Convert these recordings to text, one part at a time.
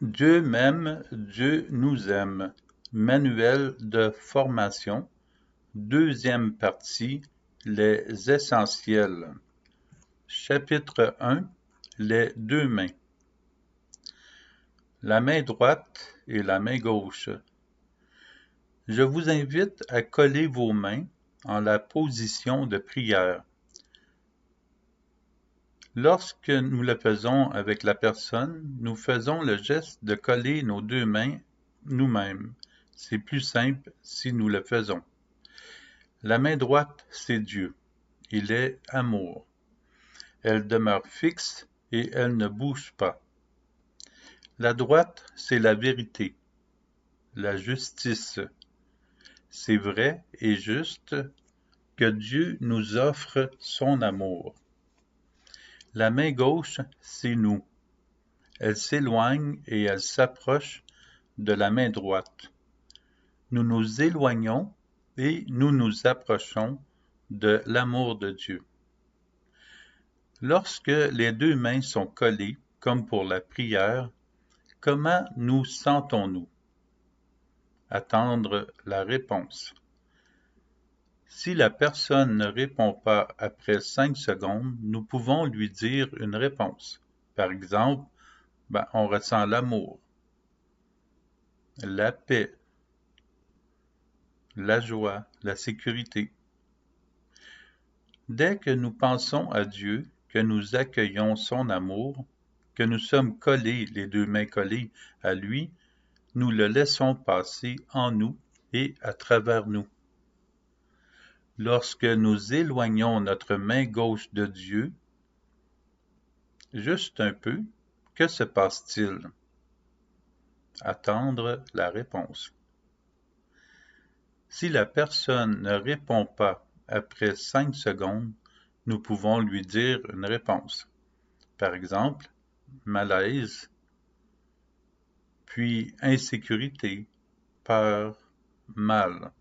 Dieu m'aime, Dieu nous aime. Manuel de formation, deuxième partie, les essentiels. Chapitre 1, les deux mains. La main droite et la main gauche. Je vous invite à coller vos mains en la position de prière. Lorsque nous le faisons avec la personne, nous faisons le geste de coller nos deux mains nous-mêmes. C'est plus simple si nous le faisons. La main droite, c'est Dieu. Il est amour. Elle demeure fixe et elle ne bouge pas. La droite, c'est la vérité, la justice. C'est vrai et juste que Dieu nous offre son amour. La main gauche, c'est nous. Elle s'éloigne et elle s'approche de la main droite. Nous nous éloignons et nous nous approchons de l'amour de Dieu. Lorsque les deux mains sont collées, comme pour la prière, comment nous sentons-nous? Attendre la réponse. Si la personne ne répond pas après 5 secondes, nous pouvons lui dire une réponse. Par exemple, on ressent l'amour, la paix, la joie, la sécurité. Dès que nous pensons à Dieu, que nous accueillons son amour, que nous sommes collés, les deux mains collées à lui, nous le laissons passer en nous et à travers nous. Lorsque nous éloignons notre main gauche de Dieu, juste un peu, que se passe-t-il? Attendre la réponse. Si la personne ne répond pas après 5 secondes, nous pouvons lui dire une réponse. Par exemple, malaise, puis insécurité, peur, mal.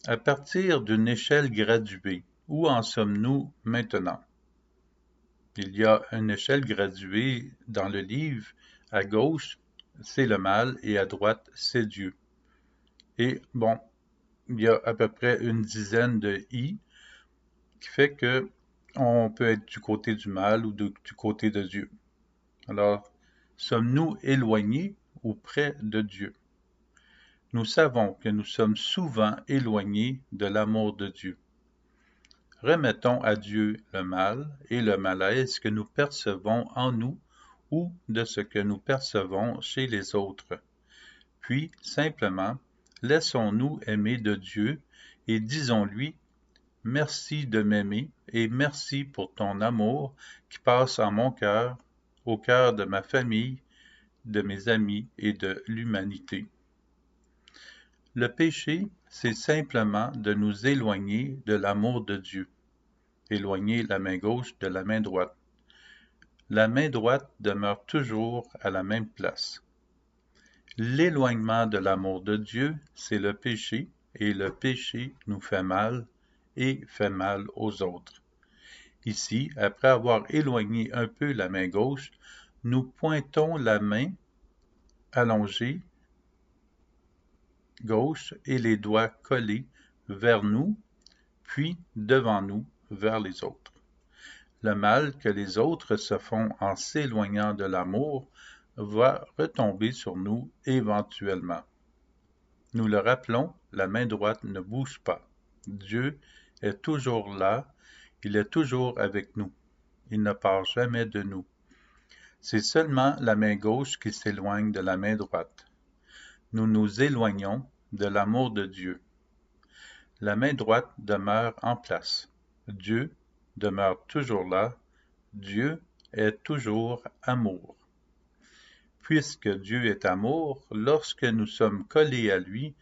À partir d'une échelle graduée, où en sommes-nous maintenant? Il y a une échelle graduée dans le livre. À gauche, c'est le mal et à droite, c'est Dieu. Et il y a à peu près une dizaine de i qui fait que on peut être du côté du mal ou du côté de Dieu. Alors, sommes-nous éloignés ou près de Dieu? Nous savons que nous sommes souvent éloignés de l'amour de Dieu. Remettons à Dieu le mal et le malaise que nous percevons en nous ou de ce que nous percevons chez les autres. Puis, simplement, laissons-nous aimer de Dieu et disons-lui « Merci de m'aimer et merci pour ton amour qui passe en mon cœur, au cœur de ma famille, de mes amis et de l'humanité. » Le péché, c'est simplement de nous éloigner de l'amour de Dieu. Éloigner la main gauche de la main droite. La main droite demeure toujours à la même place. L'éloignement de l'amour de Dieu, c'est le péché, et le péché nous fait mal et fait mal aux autres. Ici, après avoir éloigné un peu la main gauche, nous pointons la main allongée gauche et les doigts collés vers nous, puis devant nous, vers les autres. Le mal que les autres se font en s'éloignant de l'amour va retomber sur nous éventuellement. Nous le rappelons, la main droite ne bouge pas. Dieu est toujours là, il est toujours avec nous. Il ne part jamais de nous. C'est seulement la main gauche qui s'éloigne de la main droite. Nous nous éloignons de l'amour de Dieu. La main droite demeure en place. Dieu demeure toujours là. Dieu est toujours amour. Puisque Dieu est amour, lorsque nous sommes collés à lui,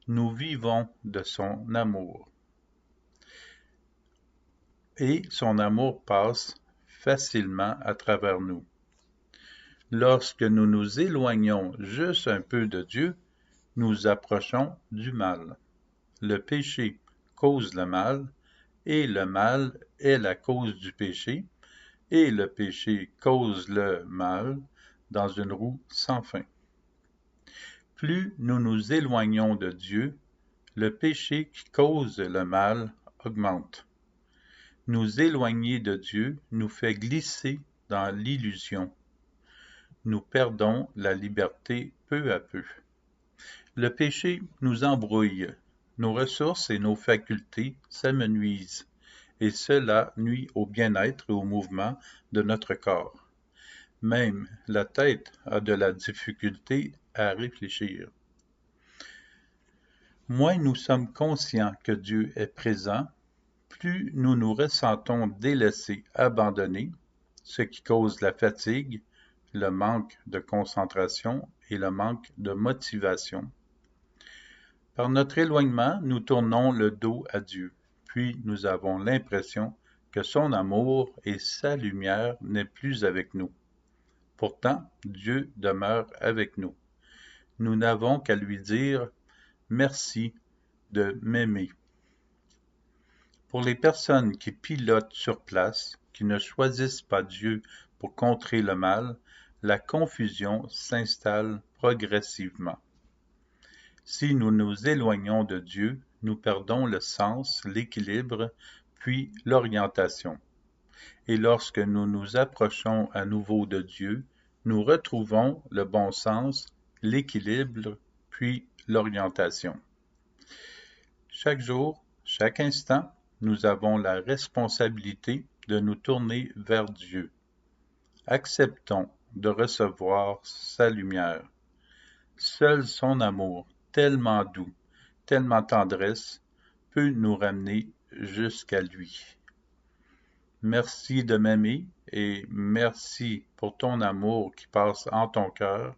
nous vivons de son amour. Et son amour passe facilement à travers nous. Lorsque nous nous éloignons juste un peu de Dieu, nous approchons du mal. Le péché cause le mal, et le mal est la cause du péché, et le péché cause le mal, dans une roue sans fin. Plus nous nous éloignons de Dieu, le péché qui cause le mal augmente. Nous éloigner de Dieu nous fait glisser dans l'illusion. Nous perdons la liberté peu à peu. Le péché nous embrouille, nos ressources et nos facultés s'amenuisent, et cela nuit au bien-être et au mouvement de notre corps. Même la tête a de la difficulté à réfléchir. Moins nous sommes conscients que Dieu est présent, plus nous nous ressentons délaissés, abandonnés, ce qui cause la fatigue, le manque de concentration et le manque de motivation. Par notre éloignement, nous tournons le dos à Dieu, puis nous avons l'impression que son amour et sa lumière n'est plus avec nous. Pourtant, Dieu demeure avec nous. Nous n'avons qu'à lui dire « Merci de m'aimer ». Pour les personnes qui pilotent sur place, qui ne choisissent pas Dieu pour contrer le mal, la confusion s'installe progressivement. Si nous nous éloignons de Dieu, nous perdons le sens, l'équilibre, puis l'orientation. Et lorsque nous nous approchons à nouveau de Dieu, nous retrouvons le bon sens, l'équilibre, puis l'orientation. Chaque jour, chaque instant, nous avons la responsabilité de nous tourner vers Dieu. Acceptons de recevoir sa lumière. Seul son amour, tellement doux, tellement tendresse, peut nous ramener jusqu'à lui. Merci de m'aimer et merci pour ton amour qui passe en ton cœur,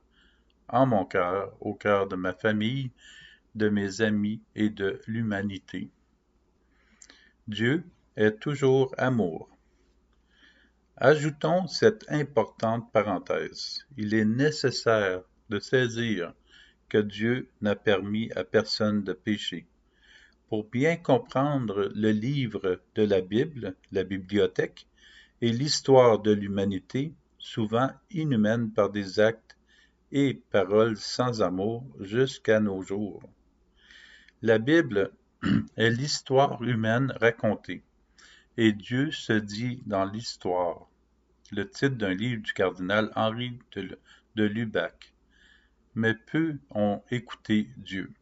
en mon cœur, au cœur de ma famille, de mes amis et de l'humanité. Dieu est toujours amour. Ajoutons cette importante parenthèse. Il est nécessaire de saisir que Dieu n'a permis à personne de pécher. Pour bien comprendre le livre de la Bible, la bibliothèque, et l'histoire de l'humanité, souvent inhumaine par des actes et paroles sans amour jusqu'à nos jours. La Bible est l'histoire humaine racontée, et Dieu se dit dans l'histoire. Le titre d'un livre du cardinal Henri de Lubac. Mais peu ont écouté Dieu.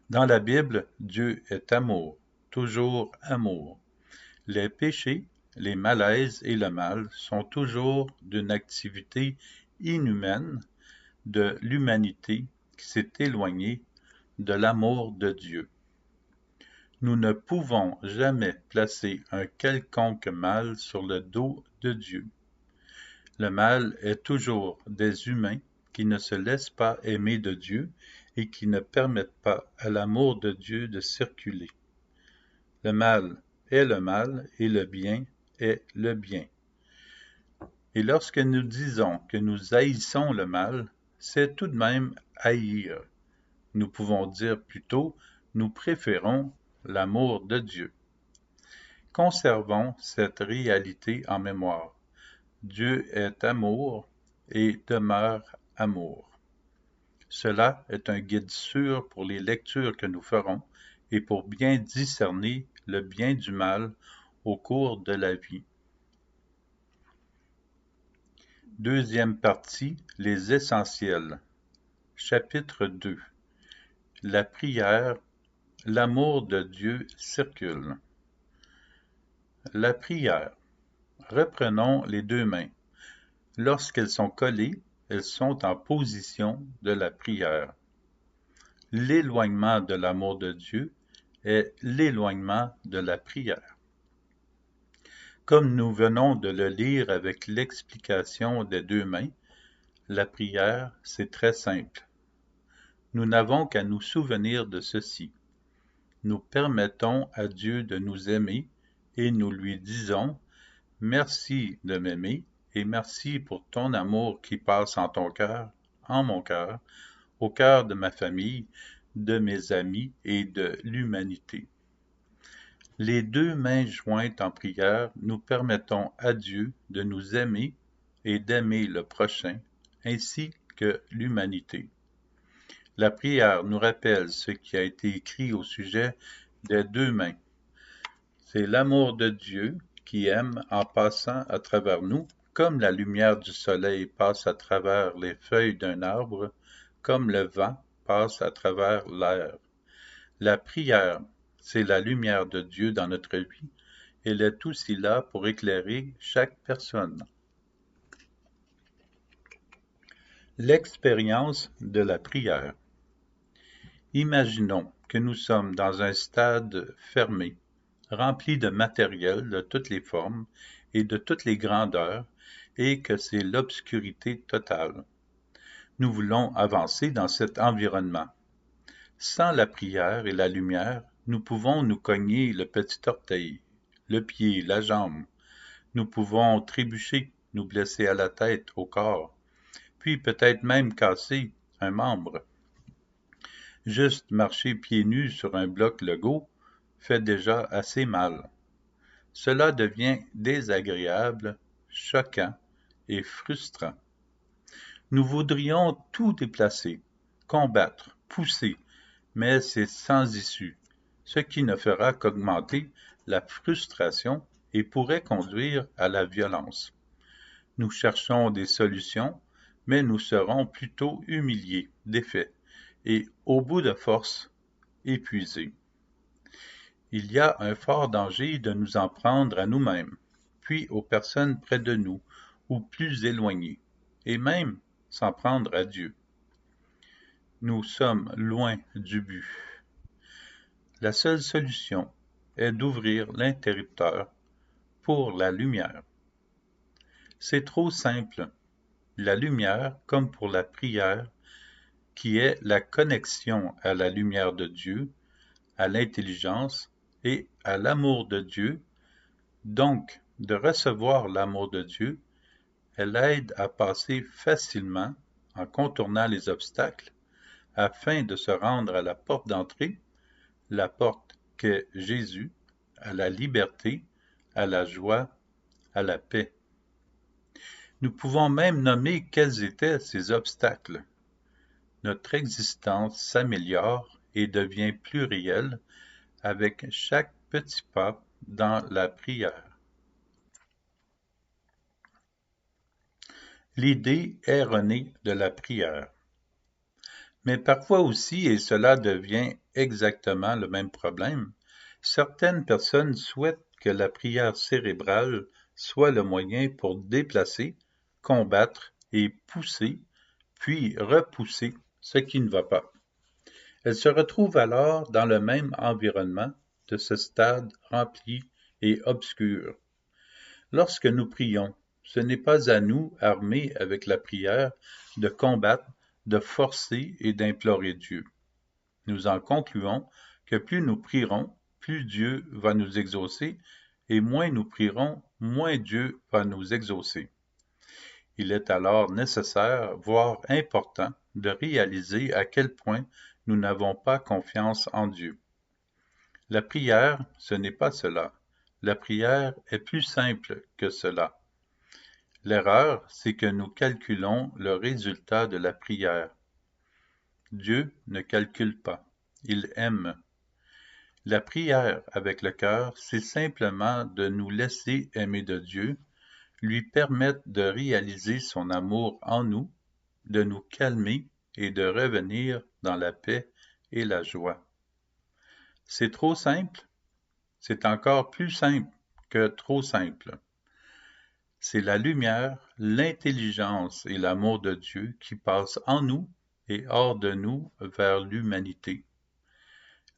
Dans la Bible, Dieu est amour, toujours amour. Les péchés, les malaises et le mal sont toujours d'une activité inhumaine de l'humanité qui s'est éloignée de l'amour de Dieu. Nous ne pouvons jamais placer un quelconque mal sur le dos de Dieu. Le mal est toujours des humains qui ne se laissent pas aimer de Dieu et qui ne permettent pas à l'amour de Dieu de circuler. Le mal est le mal et le bien est le bien. Et lorsque nous disons que nous haïssons le mal, c'est tout de même haïr. Nous pouvons dire plutôt, nous préférons l'amour de Dieu. Conservons cette réalité en mémoire. Dieu est amour et demeure amour. Cela est un guide sûr pour les lectures que nous ferons et pour bien discerner le bien du mal au cours de la vie. Deuxième partie, les essentiels. Chapitre 2. La prière, l'amour de Dieu circule. La prière. Reprenons les deux mains. Lorsqu'elles sont collées, elles sont en position de la prière. L'éloignement de l'amour de Dieu est l'éloignement de la prière. Comme nous venons de le lire avec l'explication des deux mains, la prière, c'est très simple. Nous n'avons qu'à nous souvenir de ceci. Nous permettons à Dieu de nous aimer et nous lui disons « Merci de m'aimer et merci pour ton amour qui passe en ton cœur, en mon cœur, au cœur de ma famille, de mes amis et de l'humanité. » Les deux mains jointes en prière, nous permettons à Dieu de nous aimer et d'aimer le prochain, ainsi que l'humanité. La prière nous rappelle ce qui a été écrit au sujet des deux mains. C'est l'amour de Dieu qui aime en passant à travers nous, comme la lumière du soleil passe à travers les feuilles d'un arbre, comme le vent passe à travers l'air. La prière, c'est la lumière de Dieu dans notre vie. Elle est aussi là pour éclairer chaque personne. L'expérience de la prière. Imaginons que nous sommes dans un stade fermé, rempli de matériel de toutes les formes et de toutes les grandeurs, et que c'est l'obscurité totale. Nous voulons avancer dans cet environnement. Sans la prière et la lumière, nous pouvons nous cogner le petit orteil, le pied, la jambe. Nous pouvons trébucher, nous blesser à la tête, au corps, puis peut-être même casser un membre. Juste marcher pieds nus sur un bloc Lego fait déjà assez mal. Cela devient désagréable, choquant et frustrant. Nous voudrions tout déplacer, combattre, pousser, mais c'est sans issue, ce qui ne fera qu'augmenter la frustration et pourrait conduire à la violence. Nous cherchons des solutions, mais nous serons plutôt humiliés, défaits, et, au bout de force, épuisés. Il y a un fort danger de nous en prendre à nous-mêmes, puis aux personnes près de nous ou plus éloignées, et même s'en prendre à Dieu. Nous sommes loin du but. La seule solution est d'ouvrir l'interrupteur pour la lumière. C'est trop simple. La lumière, comme pour la prière, qui est la connexion à la lumière de Dieu, à l'intelligence et à l'amour de Dieu, donc de recevoir l'amour de Dieu, elle aide à passer facilement en contournant les obstacles afin de se rendre à la porte d'entrée, la porte qu'est Jésus, à la liberté, à la joie, à la paix. Nous pouvons même nommer quels étaient ces obstacles. Notre existence s'améliore et devient plus réelle avec chaque petit pas dans la prière. L'idée erronée de la prière. Mais parfois aussi, et cela devient exactement le même problème, certaines personnes souhaitent que la prière cérébrale soit le moyen pour déplacer, combattre et pousser, puis repousser ce qui ne va pas. Elles se retrouvent alors dans le même environnement de ce stade rempli et obscur. Lorsque nous prions, ce n'est pas à nous, armés avec la prière, de combattre, de forcer et d'implorer Dieu. Nous en concluons que plus nous prierons, plus Dieu va nous exaucer, et moins nous prierons, moins Dieu va nous exaucer. Il est alors nécessaire, voire important, de réaliser à quel point nous n'avons pas confiance en Dieu. La prière, ce n'est pas cela. La prière est plus simple que cela. L'erreur, c'est que nous calculons le résultat de la prière. Dieu ne calcule pas, il aime. La prière avec le cœur, c'est simplement de nous laisser aimer de Dieu, lui permettre de réaliser son amour en nous, de nous calmer et de revenir dans la paix et la joie. C'est trop simple? C'est encore plus simple que trop simple. C'est la lumière, l'intelligence et l'amour de Dieu qui passent en nous et hors de nous vers l'humanité.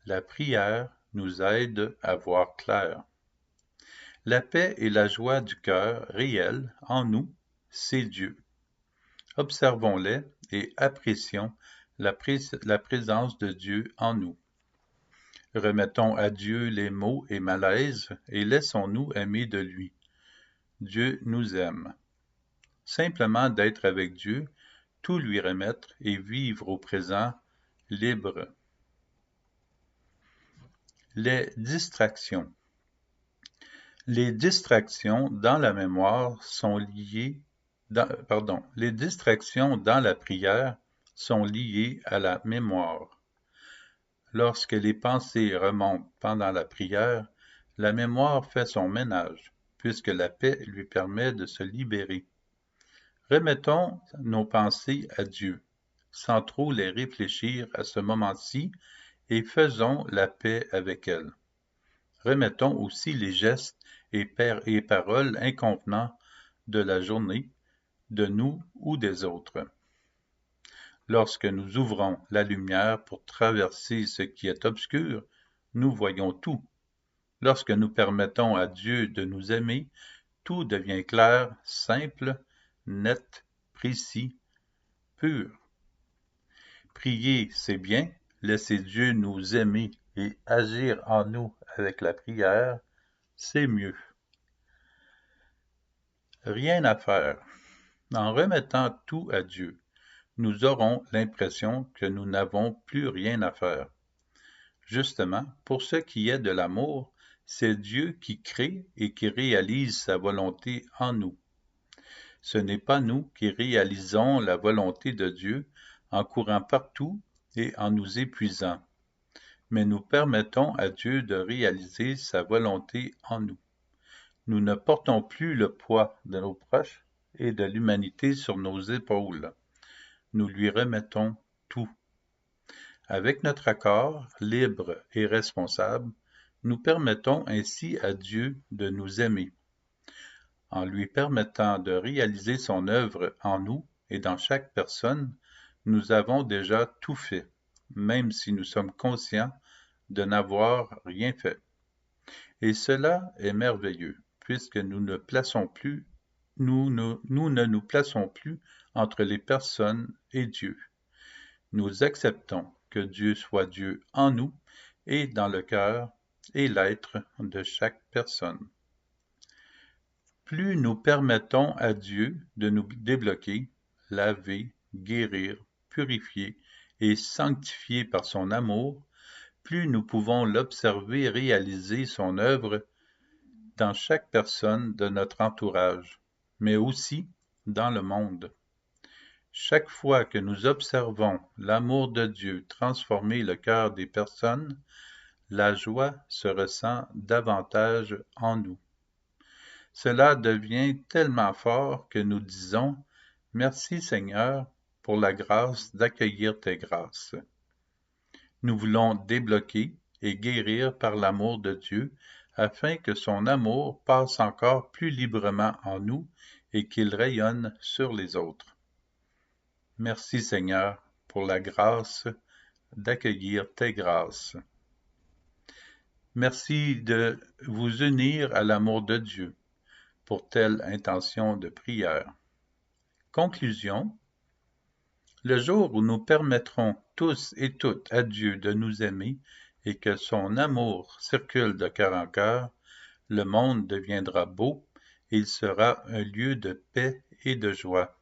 La prière nous aide à voir clair. La paix et la joie du cœur réel en nous, c'est Dieu. Observons-les et apprécions la présence de Dieu en nous. Remettons à Dieu les maux et malaises et laissons-nous aimer de lui. Dieu nous aime. Simplement d'être avec Dieu, tout lui remettre et vivre au présent libre. Les distractions. Les distractions dans la mémoire sont liées Les distractions dans la prière sont liées à la mémoire. Lorsque les pensées remontent pendant la prière, la mémoire fait son ménage, puisque la paix lui permet de se libérer. Remettons nos pensées à Dieu, sans trop les réfléchir à ce moment-ci, et faisons la paix avec elles. Remettons aussi les gestes et paroles inconvenants de la journée, de nous ou des autres. Lorsque nous ouvrons la lumière pour traverser ce qui est obscur, nous voyons tout. Lorsque nous permettons à Dieu de nous aimer, tout devient clair, simple, net, précis, pur. Prier, c'est bien. Laisser Dieu nous aimer et agir en nous avec la prière, c'est mieux. Rien à faire. En remettant tout à Dieu, nous aurons l'impression que nous n'avons plus rien à faire. Justement, pour ce qui est de l'amour, c'est Dieu qui crée et qui réalise sa volonté en nous. Ce n'est pas nous qui réalisons la volonté de Dieu en courant partout et en nous épuisant, mais nous permettons à Dieu de réaliser sa volonté en nous. Nous ne portons plus le poids de nos proches et de l'humanité sur nos épaules. Nous lui remettons tout. Avec notre accord, libre et responsable, nous permettons ainsi à Dieu de nous aimer. En lui permettant de réaliser son œuvre en nous et dans chaque personne, nous avons déjà tout fait, même si nous sommes conscients de n'avoir rien fait. Et cela est merveilleux, puisque nous ne nous plaçons plus entre les personnes et Dieu. Nous acceptons que Dieu soit Dieu en nous et dans le cœur et l'être de chaque personne. Plus nous permettons à Dieu de nous débloquer, laver, guérir, purifier et sanctifier par son amour, plus nous pouvons l'observer réaliser son œuvre dans chaque personne de notre entourage, mais aussi dans le monde. Chaque fois que nous observons l'amour de Dieu transformer le cœur des personnes, la joie se ressent davantage en nous. Cela devient tellement fort que nous disons « Merci Seigneur pour la grâce d'accueillir tes grâces ». Nous voulons débloquer et guérir par l'amour de Dieu afin que son amour passe encore plus librement en nous et qu'il rayonne sur les autres. Merci Seigneur pour la grâce d'accueillir tes grâces. Merci de vous unir à l'amour de Dieu pour telle intention de prière. Conclusion. Le jour où nous permettrons tous et toutes à Dieu de nous aimer et que son amour circule de cœur en cœur, le monde deviendra beau et il sera un lieu de paix et de joie.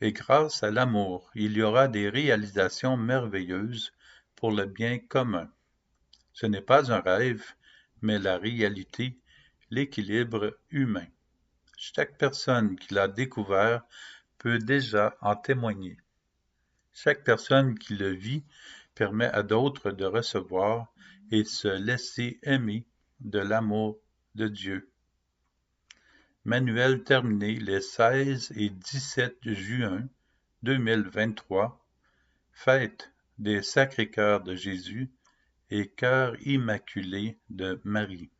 Et grâce à l'amour, il y aura des réalisations merveilleuses pour le bien commun. Ce n'est pas un rêve, mais la réalité, l'équilibre humain. Chaque personne qui l'a découvert peut déjà en témoigner. Chaque personne qui le vit permet à d'autres de recevoir et se laisser aimer de l'amour de Dieu. Manuel terminé les 16 et 17 juin 2023, fête des Sacrés-Cœurs de Jésus et Cœur immaculé de Marie.